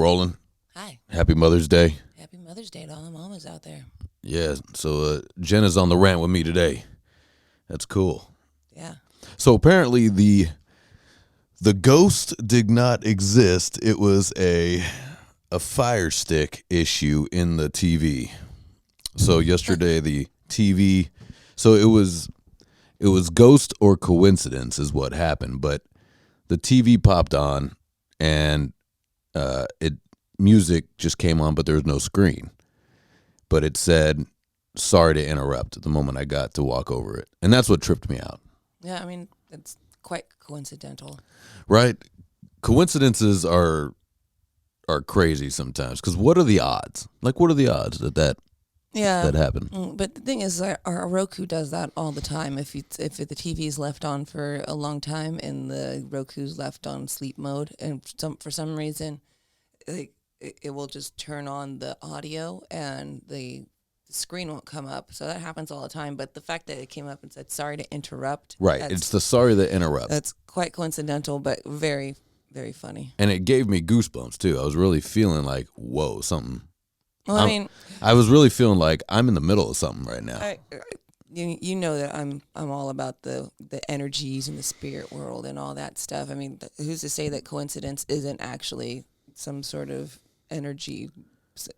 rolling. Hi. Happy Mother's Day. Happy Mother's Day to all the mamas out there. Yeah, so Jenna's on the rant with me today. That's cool. Yeah. So apparently the ghost did not exist. It was a Fire Stick issue in the TV. So yesterday the TV, so it was ghost or coincidence is what happened, but the TV popped on and music just came on, but there was no screen. But it said, "Sorry to interrupt," at the moment I got to walk over it. And that's what tripped me out. Yeah, I mean, it's quite coincidental. Right? Coincidences are crazy sometimes. Because what are the odds? Like, what are the odds that happened? But the thing is, our Roku does that all the time. If the TV is left on for a long time and the Roku's left on sleep mode, and for some reason, it will just turn on the audio and the screen won't come up. So that happens all the time. But the fact that it came up and said, "Sorry to interrupt." Right. It's the sorry to interrupt. That's quite coincidental, but very, very funny. And it gave me goosebumps, too. I was really feeling like, whoa, something. Well, I was really feeling like I'm in the middle of something right now. You know that I'm all about the energies and the spirit world and all that stuff. I mean, who's to say that coincidence isn't actually some sort of energy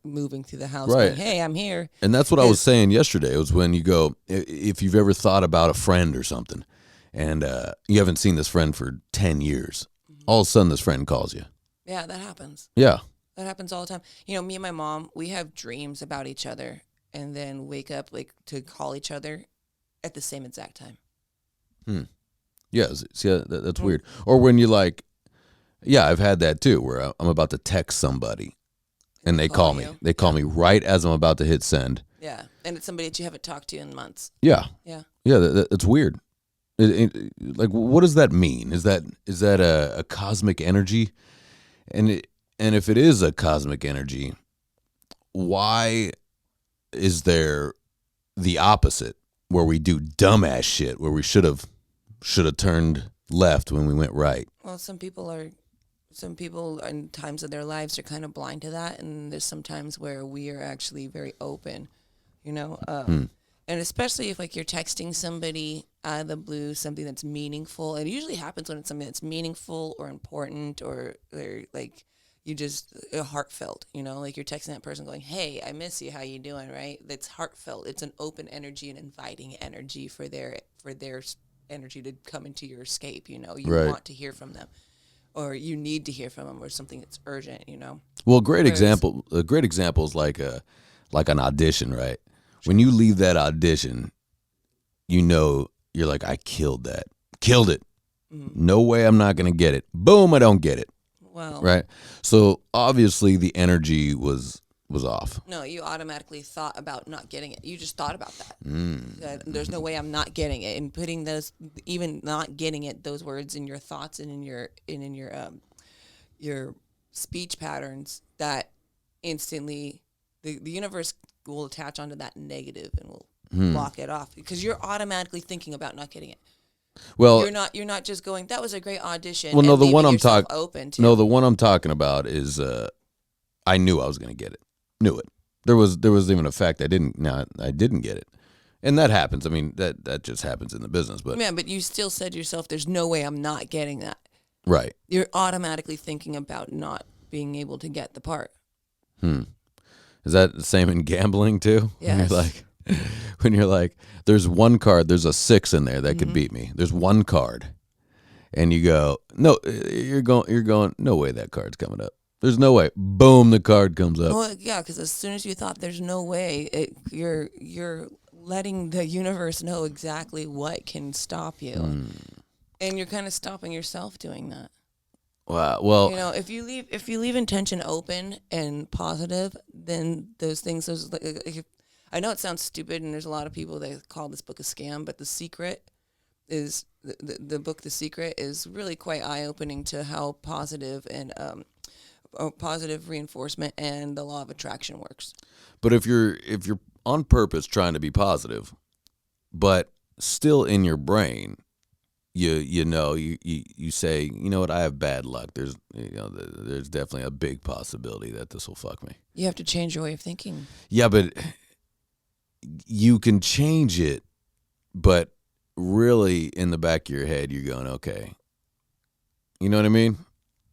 moving through the house? Right. Going, hey, I'm here. And that's what I was saying yesterday. It was when you go, if you've ever thought about a friend or something, and you haven't seen this friend for 10 years, all of a sudden this friend calls you. Yeah, that happens. Yeah. That happens all the time. You know, me and my mom, we have dreams about each other and then wake up to call each other at the same exact time. Yeah, see, that's weird. Or when you yeah, I've had that too, where I'm about to text somebody and they call me. They call me right as I'm about to hit send. Yeah, and it's somebody that you haven't talked to in months. Yeah. Yeah. Yeah, that's weird. What does that mean? Is that a cosmic energy? And if it is a cosmic energy, why is there the opposite where we do dumbass shit where we should have turned left when we went right? Well, some people in times of their lives are kind of blind to that, and there's some times where we are actually very open, you know. And especially if you're texting somebody out of the blue, something that's meaningful. It usually happens when it's something that's meaningful or important, or they're you just heartfelt, you know, you're texting that person going, "Hey, I miss you. How you doing?" Right? That's heartfelt. It's an open energy, an inviting energy for their energy to come into your escape. You know, you want to hear from them, or you need to hear from them, or something that's urgent. You know. Well, a great example is like an audition, right? When you leave that audition, you know you're like, I killed it. No way I'm not gonna get it. Boom, I don't get it. Well, right. So obviously the energy was off. No, you automatically thought about not getting it. You just thought about that. There's no way I'm not getting it, and putting those, even not getting it, those words in your thoughts and in your speech patterns, that instantly the universe will attach onto that negative and will block it off, because you're automatically thinking about not getting it. Well, you're not just going, "That was a great audition." Well, no, the one I'm talking about is I knew I was going to get it. Knew it. There was even a fact I didn't get it, and that happens. I mean, that just happens in the business. But yeah, but you still said to yourself, "There's no way I'm not getting that." Right. You're automatically thinking about not being able to get the part. Is that the same in gambling too? Yes. When you're like, there's one card, there's a 6 in there that could beat me. There's one card, and you go, no, you're going, no way that card's coming up. There's no way. Boom, the card comes up. Well, yeah, because as soon as you thought there's no way, you're letting the universe know exactly what can stop you, and you're kind of stopping yourself doing that. Wow. Well, you know, if you leave intention open and positive, then those things. I know it sounds stupid, and there's a lot of people that call this book a scam, but The Secret is the book. The Secret is really quite eye-opening to how positive and positive reinforcement and the law of attraction works. But if you're on purpose trying to be positive, but still in your brain you say, you know what, I have bad luck. There's definitely a big possibility that this will fuck me. You have to change your way of thinking. Yeah, but you can change it, but really in the back of your head, you're going, okay. You know what I mean?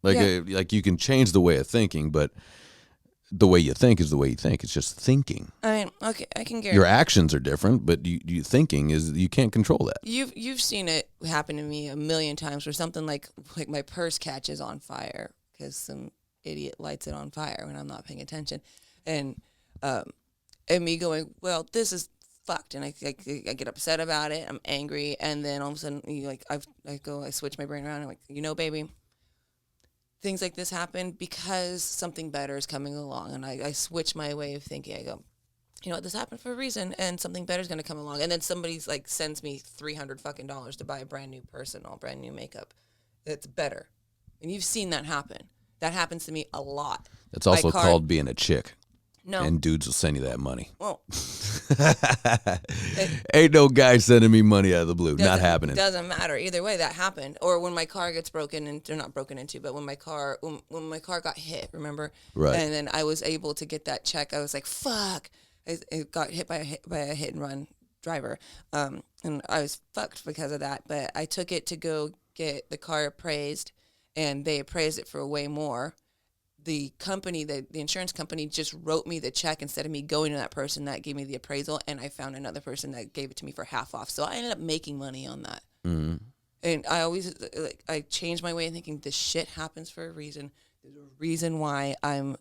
Like you can change the way of thinking, but the way you think is the way you think. It's just thinking. I mean, okay, I can guarantee your actions are different, but you thinking is you can't control that. You've seen it happen to me a million times, where something like my purse catches on fire because some idiot lights it on fire when I'm not paying attention, and me going, well, this is fucked, and I get upset about it. I'm angry, and then all of a sudden, I switch my brain around. And I'm like, baby, things like this happen because something better is coming along, and I switch my way of thinking. I go, this happened for a reason, and something better is going to come along. And then somebody's like sends me $300 to buy a brand new person, all brand new makeup. It's better, and you've seen that happen. That happens to me a lot. It's also called being a chick. No. And dudes will send you that money. Well, ain't no guy sending me money out of the blue. Not happening. Doesn't matter. Either way, that happened. Or when my car gets broken into, or not broken into, but when my car got hit, remember? Right. And then I was able to get that check. I was like, fuck. It got hit by a hit and run driver. And I was fucked because of that. But I took it to go get the car appraised, and they appraised it for way more. The company, the insurance company, just wrote me the check instead of me going to that person that gave me the appraisal, and I found another person that gave it to me for half off. So I ended up making money on that. Mm-hmm. And I always, I changed my way of thinking. This shit happens for a reason. There's a reason why I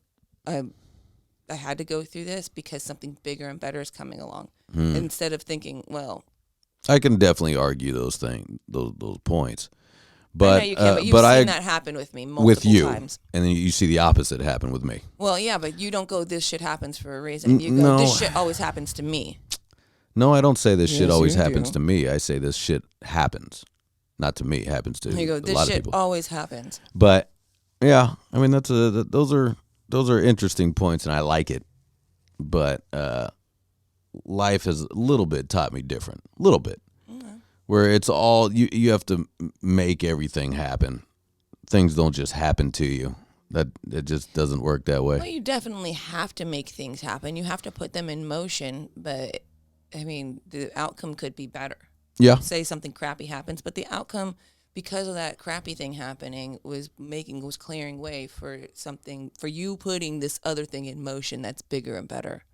had to go through this, because something bigger and better is coming along. Mm. Instead of thinking, well, I can definitely argue those points. But, I know you can, but you've seen that happen with me multiple times. And then you see the opposite happen with me. Well, yeah, but you don't go, this shit happens for a reason. You go, this shit always happens to me. No, I don't say this shit always happens to me. I say this shit happens. Not to me, it happens to a lot of people. This shit always happens. But, yeah, I mean, those are interesting points, and I like it. But life has a little bit taught me different. A little bit. Where it's all, you have to make everything happen. Things don't just happen to you. It just doesn't work that way. Well, you definitely have to make things happen. You have to put them in motion. But, I mean, the outcome could be better. Yeah. Say something crappy happens, but the outcome, because of that crappy thing happening, was clearing way for you putting this other thing in motion that's bigger and better.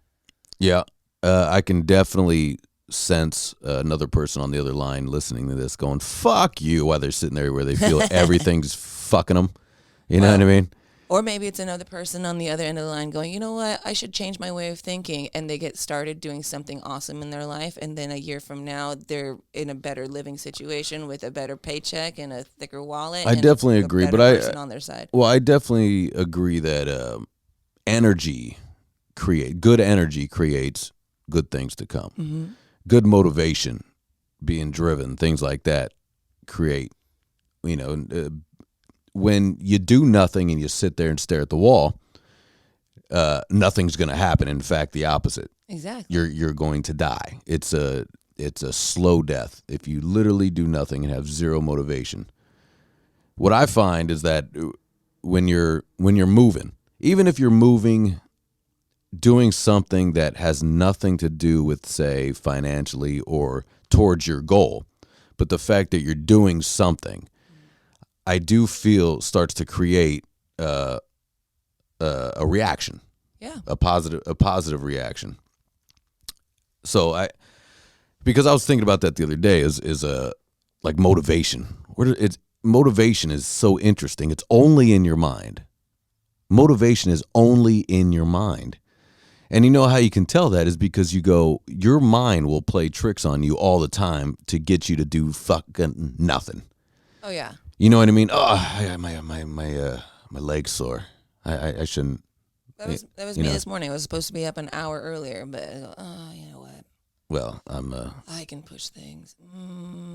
Yeah. I can definitely sense another person on the other line listening to this going, fuck you, while they're sitting there where they feel everything's fucking them. You know what I mean? Or maybe it's another person on the other end of the line going, you know what, I should change my way of thinking, and they get started doing something awesome in their life, and then a year from now, they're in a better living situation with a better paycheck and a thicker wallet. I definitely agree, but person on their side. Well, I definitely agree that good energy creates good things to come. Mm-hmm. Good motivation, being driven, things like that create, when you do nothing and you sit there and stare at the wall, nothing's going to happen. In fact, the opposite. Exactly. You're going to die. It's a slow death if you literally do nothing and have zero motivation. What I find is that when you're moving, even if you're moving, doing something that has nothing to do with, say, financially or towards your goal, but the fact that you're doing something, I do feel starts to create a reaction. Yeah. A positive reaction. So because I was thinking about that the other day is like motivation. Motivation is so interesting. It's only in your mind. Motivation is only in your mind. And you know how you can tell that is because your mind will play tricks on you all the time to get you to do fucking nothing. Oh yeah. You know what I mean? Oh, my leg's sore. I shouldn't. That was me this morning. I was supposed to be up an hour earlier, but you know what? Well, I can push things.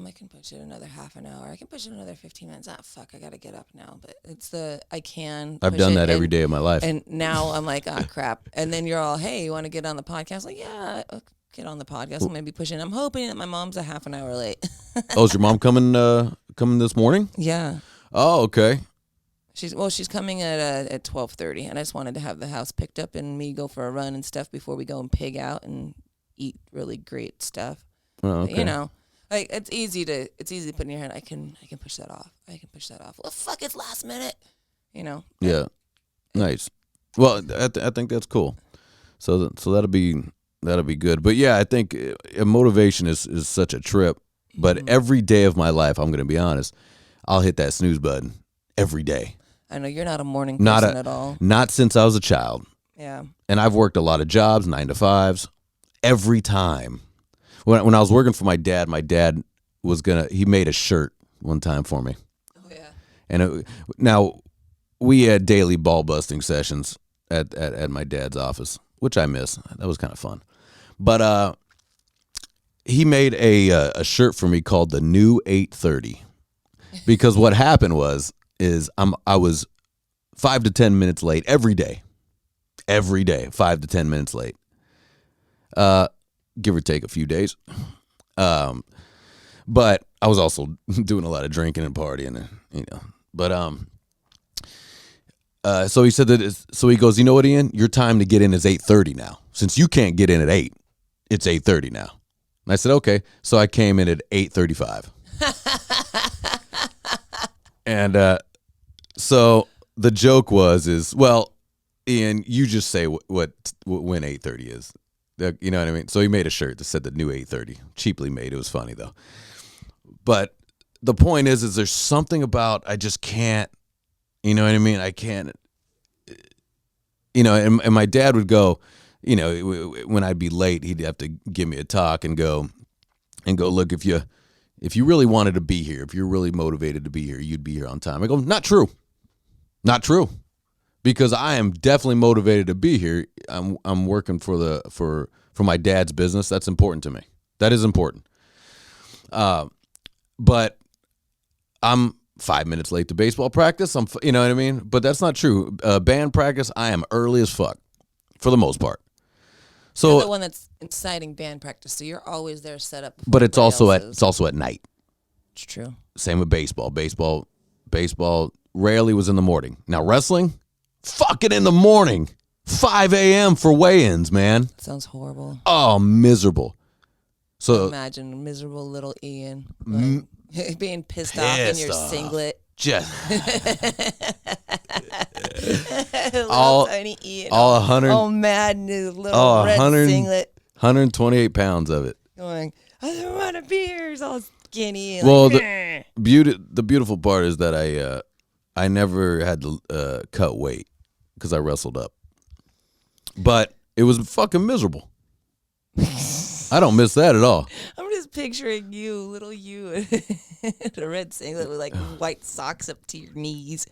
I can push it another half an hour. I can push it another 15 minutes. Fuck, I got to get up now. But I've done that every day of my life. And now I'm like, crap. And then you're all, hey, you want to get on the podcast? Like, yeah, get on the podcast. I'm going to be pushing. I'm hoping that my mom's a half an hour late. Oh, is your mom coming this morning? Yeah. Oh, okay. She's coming at 12:30, and I just wanted to have the house picked up and me go for a run and stuff before we go and pig out and eat really great stuff. Oh, okay. You know, like it's easy to put in your head. I can push that off. Well, fuck, it's last minute. You know. Yeah. Nice. Well, I think that's cool. So that'll be good. But yeah, I think motivation is such a trip. But every day of my life, I'm going to be honest, I'll hit that snooze button every day. I know you're not a morning person at all. Not since I was a child. Yeah. And I've worked a lot of jobs, 9 to 5s. Every time. When I was working for my dad he made a shirt one time for me. Oh, yeah. And now we had daily ball busting sessions at my dad's office, which I miss. That was kind of fun. But he made a shirt for me called the New 830. Because what happened is I was 5 to 10 minutes late every day, 5 to 10 minutes late, give or take a few days. But I was also doing a lot of drinking and partying, and But so he said so he goes, you know what, Ian, your time to get in is 8:30 now. Since you can't get in at 8, it's 8:30 now. And I said, okay. So I came in at 8:35. And so the joke is, well, Ian, you just say when 8:30 is. You know what I mean? So he made a shirt that said the New 8:30. Cheaply made. It was funny, though. But the point is there's something about I just can't, you know what I mean? I can't, and my dad would go, when I'd be late, he'd have to give me a talk and go, look, if you really wanted to be here, if you're really motivated to be here, you'd be here on time. I go, not true. Because I am definitely motivated to be here. I'm working for my dad's business. That's important to me. That is important. But I'm 5 minutes late to baseball practice. You know what I mean? But that's not true. Band practice, I am early as fuck for the most part. So you're the one that's inciting band practice, so you're always there set up. But it's also at night. It's true. Same with baseball. Baseball rarely was in the morning. Now wrestling, fucking in the morning, 5 a.m. for weigh-ins, man. Sounds horrible. Oh, miserable. So imagine miserable little Ian being pissed off in your singlet. Just tiny Ian. All 100. Oh, mad in his little red singlet. 128 pounds of it. Going, I don't want to be here. He's all skinny. Well, the beautiful part is that I never had to cut weight because I wrestled up. But it was fucking miserable. I don't miss that at all. I'm just picturing you, little you, in a red singlet with like white socks up to your knees.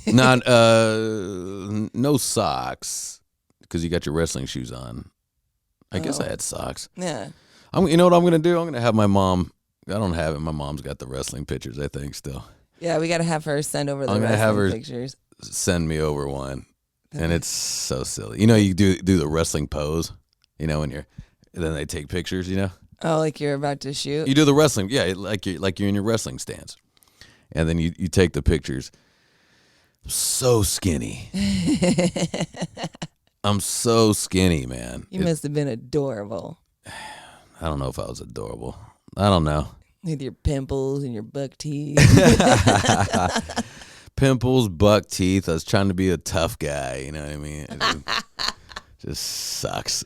Not no socks because you got your wrestling shoes on. I guess I had socks. Yeah. You know what I'm gonna do? I'm gonna have my mom. I don't have it. My mom's got the wrestling pictures, I think, still. Yeah, we gotta have her send over the wrestling pictures. Send me over one, and it's so silly. You do the wrestling pose. And then they take pictures. Oh, like you're about to shoot. You do the wrestling, yeah, like you're in your wrestling stance, and then you take the pictures. I'm so skinny. I'm so skinny, man. You must have been adorable. I don't know if I was adorable. I don't know. With your pimples and your buck teeth. Pimples, buck teeth. I was trying to be a tough guy. You know what I mean? Just sucks.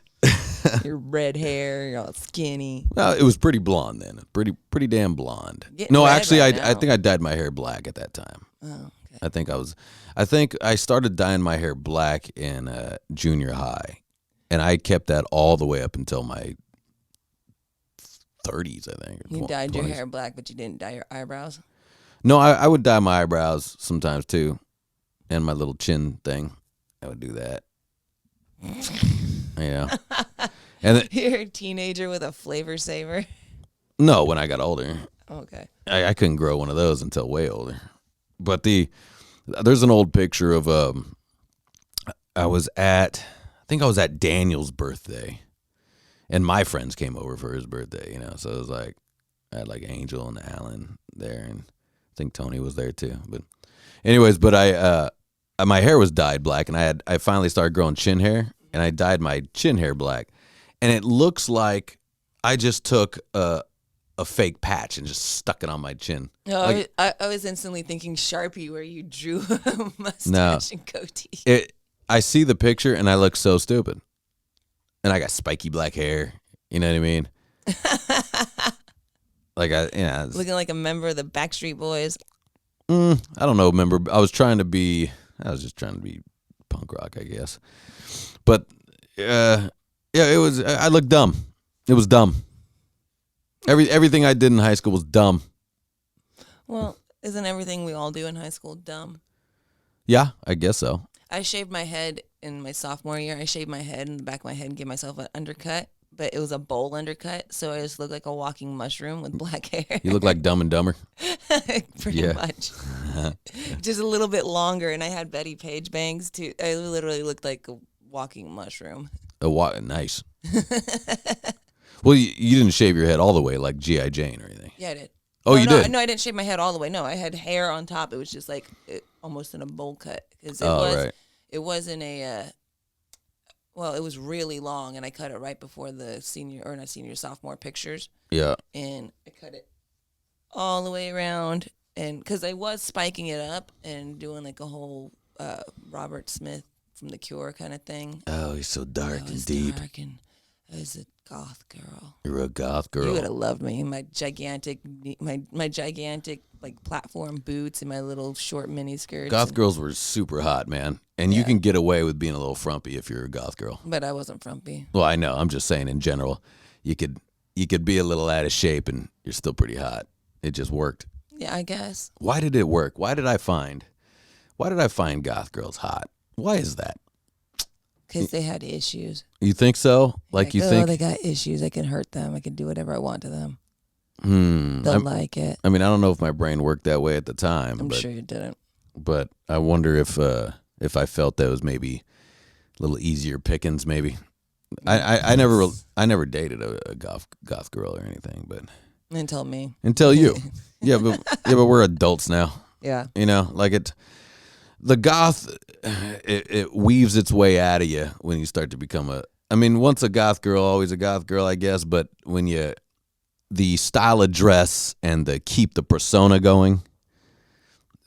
Your red hair, you're all skinny. No, it was pretty blonde then. Pretty damn blonde. Getting No, red actually, right I now. think I dyed my hair black at that time. Oh, okay. I think I started dyeing my hair black in junior high, and I kept that all the way up until my 30s, I think. You dyed your hair black, but you didn't dye your eyebrows? No, I would dye my eyebrows sometimes too, and my little chin thing. I would do that. Yeah. And You're a teenager with a flavor saver? No, when I got older. Okay. I couldn't grow one of those until way older. But there's an old picture of I think I was at Daniel's birthday. And my friends came over for his birthday, so it was like I had like Angel and Alan there, and I think Tony was there too. But anyways, my hair was dyed black, and I finally started growing chin hair, and I dyed my chin hair black, and it looks like I just took a fake patch and just stuck it on my chin. No, Like, I was instantly thinking Sharpie, where you drew a mustache and goatee. I see the picture and I look so stupid, and I got spiky black hair. You know what I mean? Like Looking like a member of the Backstreet Boys. I don't know. Remember, I was just trying to be punk rock, I guess. But yeah, it was. I looked dumb. It was dumb. Everything I did in high school was dumb. Well, isn't everything we all do in high school dumb? Yeah, I guess so. I shaved my head in my sophomore year. I shaved my head in the back of my head and gave myself an undercut, but it was a bowl undercut, so I just looked like a walking mushroom with black hair. You look like Dumb and Dumber. Pretty much. Just a little bit longer, and I had Betty Page bangs too. I literally looked like a walking mushroom. Nice. Well, you didn't shave your head all the way like G.I. Jane or anything. Yeah, I did. Oh, you did? No, I didn't shave my head all the way. No, I had hair on top. It was just like almost in a bowl cut. Cause Right. It wasn't it was really long, and I cut it right before the sophomore pictures. Yeah. And I cut it all the way around, and because I was spiking it up and doing like a whole Robert Smith from The Cure kind of thing. Oh, he's so dark I was and deep. dark, and I was a goth girl. You're a goth girl. You would have loved me in my gigantic like platform boots and my little short mini skirts. Goth girls were super hot, man. And you can get away with being a little frumpy if you're a goth girl. But I wasn't frumpy. Well, I know. I'm just saying in general, you could be a little out of shape and you're still pretty hot. It just worked. Yeah, I guess. Why did it work? Why did I find goth girls hot? Why is that? Because they had issues. You think so? Like you think? Oh, they got issues. I can hurt them. I can do whatever I want to them. They'll like it. I mean, I don't know if my brain worked that way at the time. I'm sure you didn't. But I wonder if I felt that was maybe a little easier pickings. Maybe I never dated a goth girl or anything. But until you, yeah, but we're adults now. Yeah, the goth, it weaves its way out of you when you start to become once a goth girl, always a goth girl, I guess. But when the style of dress and keep the persona going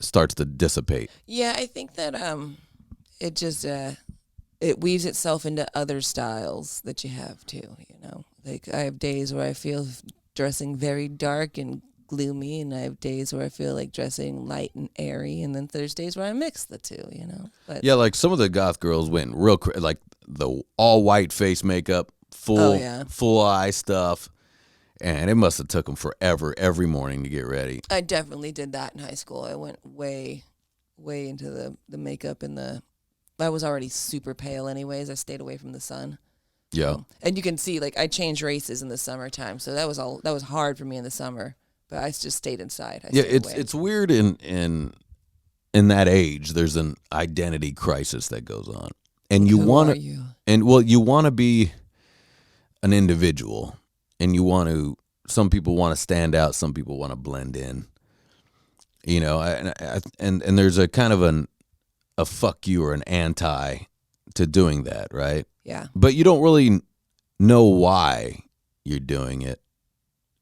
starts to dissipate. Yeah, I think that it just it weaves itself into other styles that you have too. Like I have days where I feel dressing very dark and gloomy, and I have days where I feel like dressing light and airy, and then there's days where I mix the two. But yeah, like some of the goth girls went real like the all white face makeup, full eye stuff. And it must have took them forever every morning to get ready. I definitely did that in high school. I went way into the makeup and I was already super pale anyways. I stayed away from the sun. Yeah. And you can see, like, I changed races in the summertime, so that was hard for me in the summer. But I just stayed inside. It's weird in that age. There's an identity crisis that goes on, and you want to be an individual. And some people want to stand out, some people want to blend in, and there's a kind of a fuck you or an anti to doing that, right? Yeah. But you don't really know why you're doing it.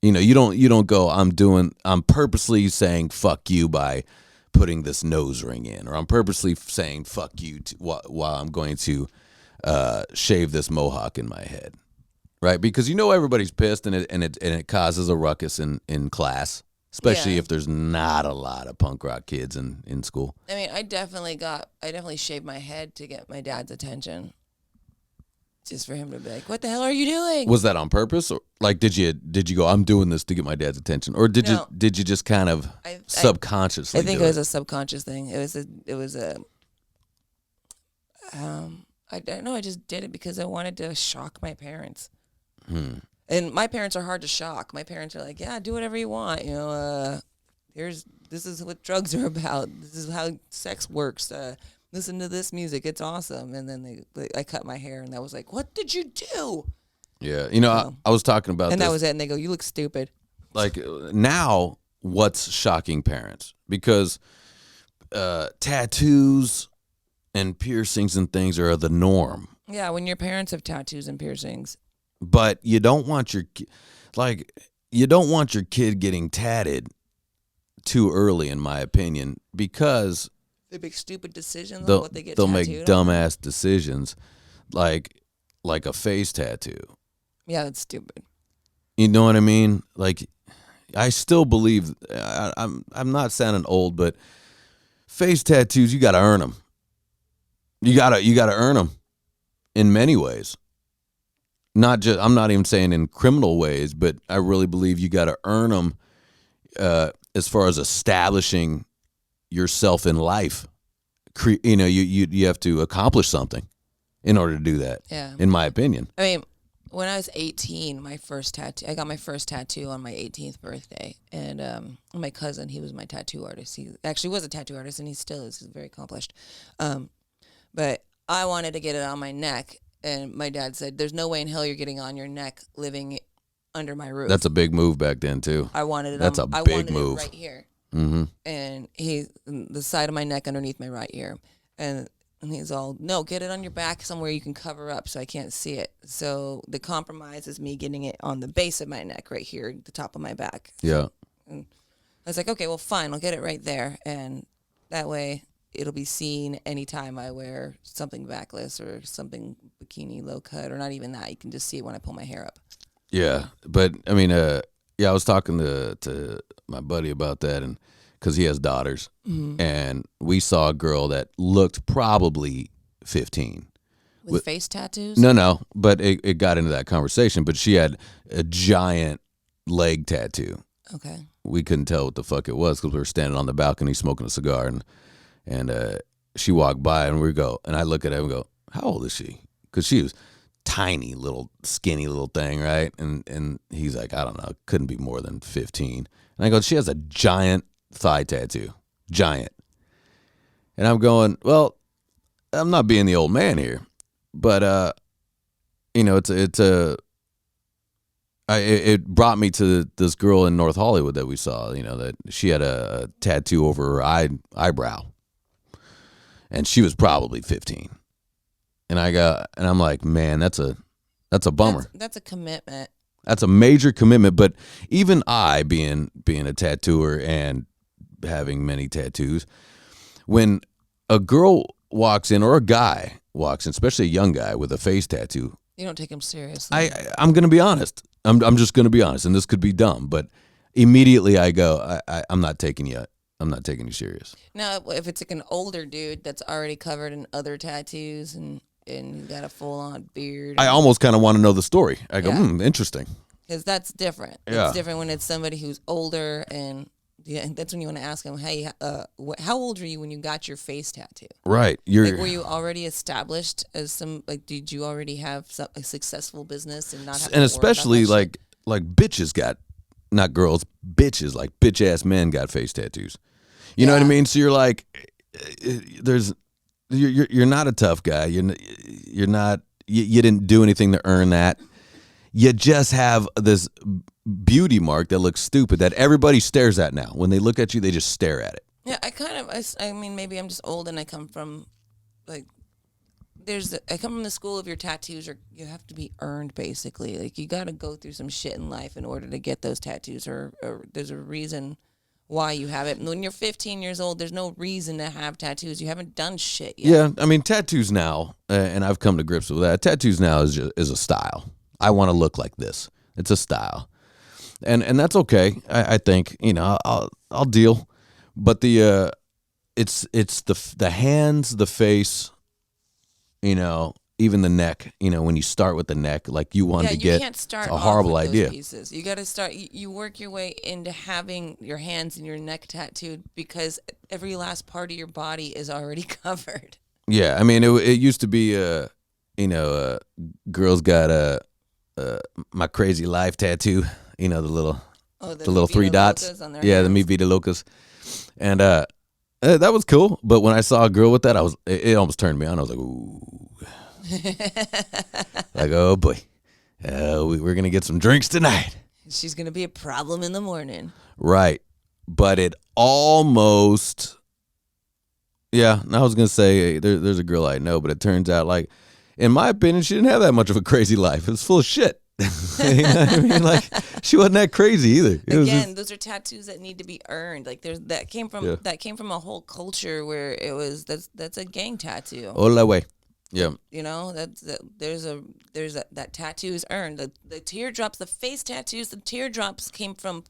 You don't go, I'm purposely saying fuck you by putting this nose ring in, or I'm purposely saying fuck you while I'm going to shave this mohawk in my head. Right, because everybody's pissed, and it causes a ruckus in class, especially if there's not a lot of punk rock kids in school. I mean, I definitely shaved my head to get my dad's attention, just for him to be like, "What the hell are you doing?" Was that on purpose, or like did you go, "I'm doing this to get my dad's attention," or did you just kind of subconsciously? I think it was a subconscious thing. I don't know. I just did it because I wanted to shock my parents. And my parents are hard to shock. My parents are like, yeah, do whatever you want. This is what drugs are about. This is how sex works. Listen to this music. It's awesome. And then I cut my hair, and I was like, what did you do? Yeah, you know, So- I was talking about And this. that was it. And they go, "You look stupid." Like now, what's shocking parents? Because tattoos and piercings and things are the norm. Yeah, when your parents have tattoos and piercings. But you don't want your you don't want your kid getting tatted too early, in my opinion, because They make stupid decisions on they'll what they get they'll tattooed make on. dumbass decisions, like a face tattoo. Yeah, that's stupid. You know what I mean? Like, I still believe I'm not sounding old, but face tattoos, you got to earn them. You gotta earn them in many ways. Not just, I'm not even saying in criminal ways, but I really believe you got to earn them as far as establishing yourself in life. You know, you have to accomplish something in order to do that. Yeah. In my opinion. I mean, when I was 18, I got my first tattoo on my 18th birthday. And my cousin, he was my tattoo artist. He actually was a tattoo artist, and he still is. He's very accomplished. But I wanted to get it on my neck, and my dad said, "There's no way in hell you're getting on your neck living under my roof." That's a big move back then too. I wanted it. That's I a big wanted move. it right here, Mm-hmm. and the side of my neck underneath my right ear, and he's all, "No, get it on your back somewhere you can cover up so I can't see it." So the compromise is me getting it on the base of my neck right here, the top of my back. Yeah. And I was like, "Okay, well, fine, I'll get it right there, and that way it'll be seen anytime I wear something backless or something bikini low cut, or not even that. You can just see it when I pull my hair up." Yeah, but I mean, yeah, I was talking to my buddy about that, and because he has daughters, and we saw a girl that looked probably 15. With face tattoos? No, but it got into that conversation. But she had a giant leg tattoo. Okay. We couldn't tell what the fuck it was because we were standing on the balcony smoking a cigar, and she walked by, and and I look at her and go, "How old is she?" Because she was tiny, little, skinny little thing, right? And he's like, "I don't know, couldn't be more than 15." And I go, "She has a giant thigh tattoo, giant." And I'm going, well, I'm not being the old man here, but you know, it brought me to this girl in North Hollywood that we saw. You know, that she had a tattoo over her eyebrow, and she was probably 15. And I'm like, man, that's a bummer. That's a commitment. That's a major commitment. But even I, being a tattooer and having many tattoos, when a girl walks in or a guy walks in, especially a young guy with a face tattoo, You don't take him seriously. I'm going to be honest. I'm just going to be honest, and this could be dumb, but immediately I go, I'm not taking you. I'm not taking you serious. Now, if it's like an older dude that's already covered in other tattoos and he's got a full-on beard. I almost kind of want to know the story. I go, interesting. Because that's different. Yeah. It's different when it's somebody who's older, and that's when you want to ask them, "Hey, how old were you when you got your face tattoo?" Right. Like, were you already established as did you already have a successful business and not have to and worry especially about that shit? like bitches got, not girls, bitches, like bitch ass men got face tattoos. You know what I mean? So you're like, you're not a tough guy. You're not. You didn't do anything to earn that. You just have this beauty mark that looks stupid that everybody stares at now. When they look at you, they just stare at it. Yeah, I mean, maybe I'm just old and I come from, like, I come from the school of your tattoos you have to be earned, basically. Like, you got to go through some shit in life in order to get those tattoos, or there's a reason why you have it. And when you're 15 years old, there's no reason to have tattoos. You haven't done shit yet. Yeah, I mean, tattoos now, and I've come to grips with that. Tattoos now is a style. I want to look like this. It's a style, and that's okay. I think, you know, I'll deal, but it's the hands, the face, you know, even the neck. You know, when you start with the neck, like you wanted to get, can't start a horrible off with idea. those pieces. You got to start. You work your way into having your hands and your neck tattooed, because every last part of your body is already covered. Yeah, I mean, it used to be, you know, girls got my crazy life tattoo. You know, the little The 3 dots. Yeah, the Mi Vida Locas, and that was cool. But when I saw a girl with that, it almost turned me on. I was like, ooh, like, oh boy, we're going to get some drinks tonight. She's going to be a problem in the morning. Right. But it almost, I was going to say there's a girl I know, but it turns out, like, in my opinion, she didn't have that much of a crazy life. It was full of shit. You know what I mean? Like, she wasn't that crazy either. Again, those are tattoos that need to be earned. Like, that came from a whole culture where it was that's a gang tattoo. Hola, way. Yeah. You know, that tattoo is earned. The teardrops, the face tattoos, the teardrops came from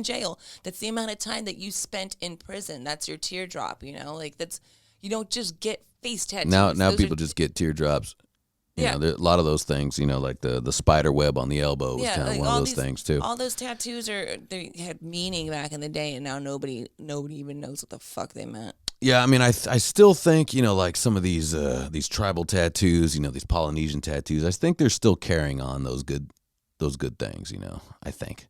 jail. That's the amount of time that you spent in prison. That's your teardrop, you know? Like, you don't just get face tattoos. Now people just get teardrops. You know, a lot of those things, you know, like the spider web on the elbow was kind of one of those things too. All those tattoos they had meaning back in the day, and now nobody even knows what the fuck they meant. Yeah, I mean, I still think, you know, like some of these tribal tattoos, you know, these Polynesian tattoos, I think they're still carrying on those good things, you know. I think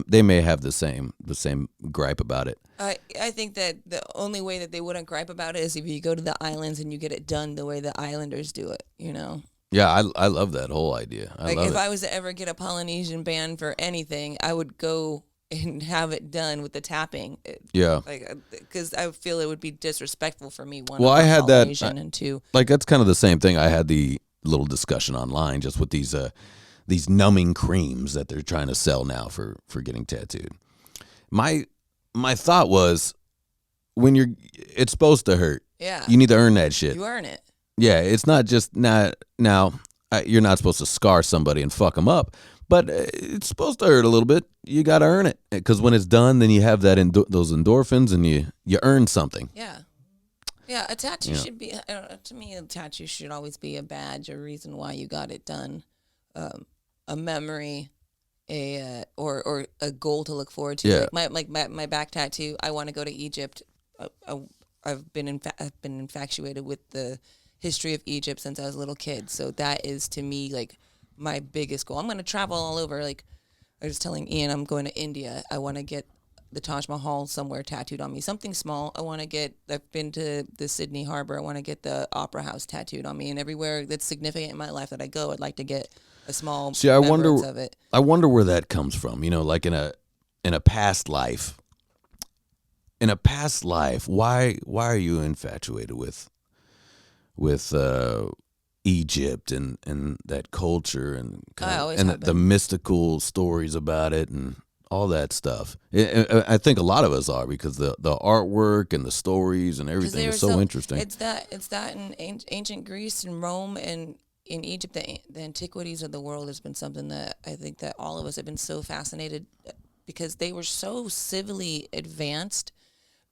they may have the same gripe about it. I think that the only way that they wouldn't gripe about it is if you go to the islands and you get it done the way the islanders do it, you know. Yeah, I love that whole idea. I was to ever get a Polynesian band for anything, I would go and have it done with the tapping. Yeah. Because I feel it would be disrespectful for me. One, well, I had Polynesian, and two, like, that's kind of the same thing. I had the little discussion online just with these numbing creams that they're trying to sell now for getting tattooed. My thought was, it's supposed to hurt. Yeah. You need to earn that shit. You earn it. Yeah, it's not just now. You're not supposed to scar somebody and fuck them up, but it's supposed to hurt a little bit. You got to earn it, because when it's done, then you have those endorphins, and you earn something. Yeah. Yeah, a tattoo should be, to me, a tattoo should always be a badge, a reason why you got it done, a memory, or a goal to look forward to. Yeah. Like my back tattoo, I want to go to Egypt. I've been infatuated with the history of Egypt since I was a little kid. So that is, to me, like, my biggest goal. I'm going to travel all over. Like, I was telling Ian, I'm going to India. I want to get the Taj Mahal somewhere tattooed on me. Something small. I've been to the Sydney Harbor. I want to get the Opera House tattooed on me. And everywhere that's significant in my life that I go, I'd like to get a small remembrance of it. I wonder where that comes from. You know, like in a past life. In a past life, why are you infatuated with Egypt and that culture and the mystical stories about it and all that stuff? I think a lot of us are, because the artwork and the stories and everything is so interesting. It's that in ancient Greece and Rome and in Egypt, the antiquities of the world has been something that I think that all of us have been so fascinated, because they were so civilly advanced.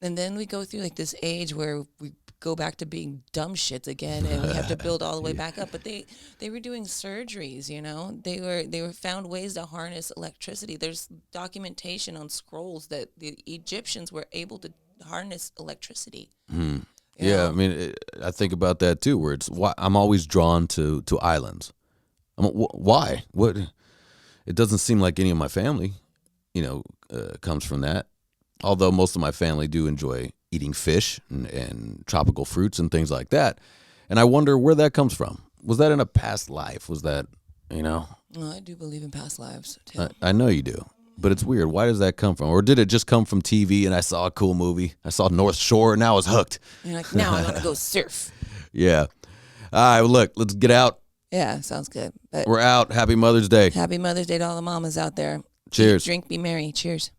And then we go through like this age where we go back to being dumb shits again, and we have to build all the way back up. But they were doing surgeries, you know. They were found ways to harness electricity. There's documentation on scrolls that the Egyptians were able to harness electricity. Mm. Yeah, I mean, I think about that too. Where I'm always drawn to islands. Why? What? It doesn't seem like any of my family, comes from that. Although most of my family do enjoy eating fish and tropical fruits and things like that. And I wonder where that comes from. Was that in a past life? Was that, Well, I do believe in past lives, too. I know you do. But it's weird. Why does that come from? Or did it just come from TV and I saw a cool movie? I saw North Shore and now I was hooked. You're like, now I want to go surf. Yeah. All right, well, look, let's get out. Yeah, sounds good. But we're out. Happy Mother's Day. Happy Mother's Day to all the mamas out there. Cheers. Eat, drink, be merry. Cheers.